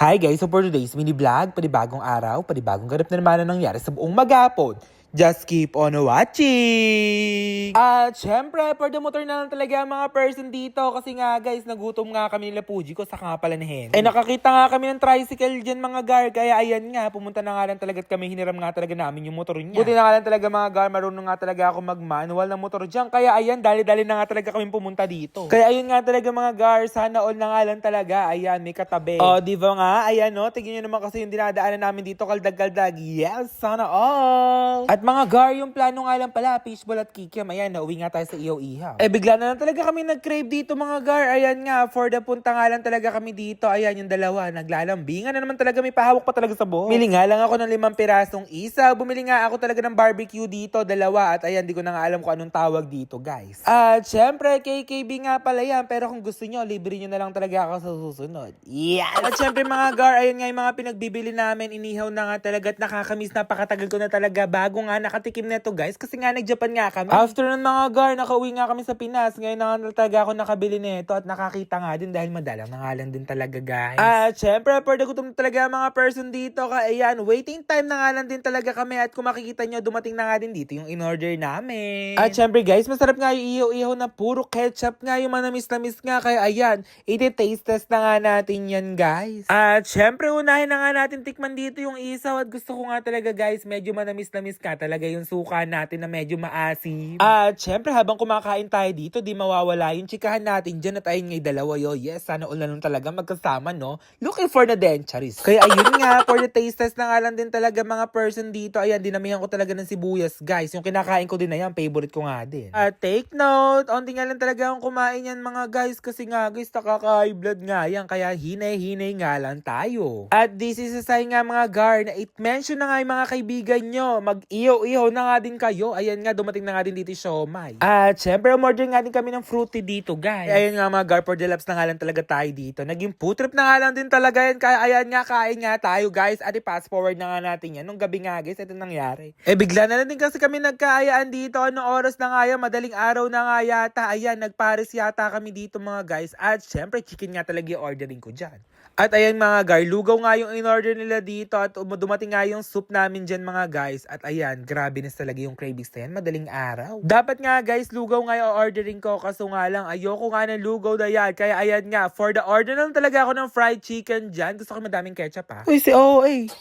Hi guys, so for today's mini vlog, panibagong araw, panibagong ganap na naman ang nangyari sa buong maghapon. Just keep on watching! At syempre, for the motor na lang talaga ang mga person dito kasi nga guys, nagutom nga kami nila Puji ko sa nga pala ni Henry. Nakakita nga kami ng tricycle dyan mga gar, kaya ayan nga, pumunta na nga lang talaga at kami, hiniram nga talaga namin yung motor niya. Buti na nga lang talaga mga gar, marunong nga talaga ako mag-manual ng motor dyan, kaya ayan, dali-dali na nga talaga kami pumunta dito. Kaya ayun nga talaga mga gar, sana all na nga lang talaga, ayan, may katabi. O, di ba nga, ayan no, tignan nyo naman kasi yung dinadaanan namin dito, kaldag-kaldag, yes, sana all! At mga gar, yung plano nga lang pala, fishball at kikiam. Ayan, nauwi nga tayo sa Ihaw-Ihaw. Bigla na lang talaga kami nag-crave dito mga gar. Ayan nga, for the punta nga lang talaga kami dito. Ayan, yung dalawa, naglalambingan na naman talaga, may pahawak pa talaga sa buhok. Bumili nga lang ako ng 5 pirasong isa. Bumili nga ako talaga ng barbecue dito, dalawa. At ayan, di ko na nga alam kung anong tawag dito, guys. At syempre, KKB nga pala yan. Pero kung gusto nyo, libre nyo na lang talaga ako sa susunod. Yes! At syempre mga gar, ayun nga yung mga pinagbibili namin. Inihaw na nga talaga at nakakamiss. Napakatagal ko na talaga bago nga nakatikim na to guys. Kasi nga nag-Japan nga kami. After nun mga gar, nakauwi nga kami sa Pinas. Ngayon na nga talaga ako nakabili nito at nakakita nga din dahil madalang na nga lang din talaga guys. At syempre, for the gutom talaga mga person dito. Kaya ayan, waiting time na nga lang din talaga kami. At kung makikita nyo, dumating na nga din dito yung in-order namin. At syempre guys, masarap nga yung ihaw-ihaw na puro ketchup nga. Yung manamis-namis nga. Kaya ayan, iti-taste test na nga natin yan guys. At syempre, unahin na nga natin tikman dito yung isaw. At gusto ko nga talaga guys, medyo manamis-namis ka talaga yung suka natin na medyo maasim. At syempre, habang kumakain tayo dito, di mawawala yung chikahan natin dyan. At ayun nga dalawa yo. Yes, sana all na lang talaga magkasama, no? Looking for the dentures. Kaya ayun nga, for the taste test na nga lang din talaga mga person dito. Ayan, dinamihan ko talaga ng sibuyas, guys. Yung kinakain ko din na yan, favorite ko nga din. At take note, onti nga lang talaga akong kumain yan mga guys. Kasi nga guys, nakaka-high blood nga yan. Kaya hinay-hinay nga lang tayo. At this is a sign nga mga gar na it-mention na nga yung mga kaibigan nyo. Mag-ihaw-ihaw na nga din kayo. Ayan nga, dumating na nga din dito yung siomay. At syempre, umorder nga din kami ng fruity dito, guys. Ayan nga mga gar, for the laps na nga lang talaga tayo dito. Naging food trip na nga lang din talaga yan. Kaya ayan nga, kain nga tayo, guys. At i-fast forward na nga natin yan. Nung gabi nga, guys, ito nangyari. Bigla na lang din kasi kami nagkaayaan dito. Anong oras na nga yan? Madaling araw na nga yata. Ayan, nagpares yata kami dito, mga guys. At syempre, chicken nga talaga yung ordering ko dyan. At ayan mga gar, lugaw nga yung in-order nila dito at dumating nga yung soup namin dyan mga guys. At ayan, grabe na talaga yung cravings na yan, madaling araw. Dapat nga guys, lugaw nga yung ordering ko, kaso nga lang, ayoko nga ng lugaw na yan. Kaya ayan nga, for the order lang talaga ako ng fried chicken dyan. Gusto ko madaming ketchup ha. Uy, si OA.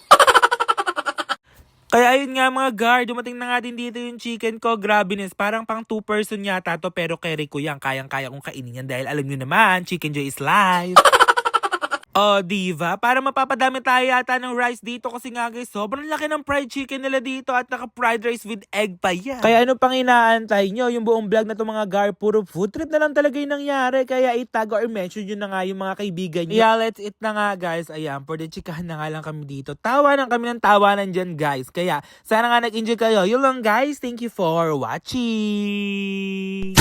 Kaya ayun nga mga gar, dumating na nga din dito yung chicken ko. Grabiness, parang pang 2 person yata to pero carry ko yan. Kayang-kaya kong kainin yan dahil alam nyo naman, Chicken Joy is live. Oh, diva, para mapapadami tayo yata ng rice dito kasi nga guys, sobrang laki ng fried chicken nila dito at naka-fried rice with egg pa yan. Kaya ano pang inaantay nyo? Yung buong vlog na to mga gar, puro food trip na lang talaga yung nangyari. Kaya itag or mention yun na nga yung mga kaibigan nyo. Yeah, let's eat na nga guys. Ayan, for the chikahan na nga lang kami dito. Tawanan kami ng tawanan dyan guys. Kaya sana nga nag-enjoy kayo. Yun lang guys, thank you for watching.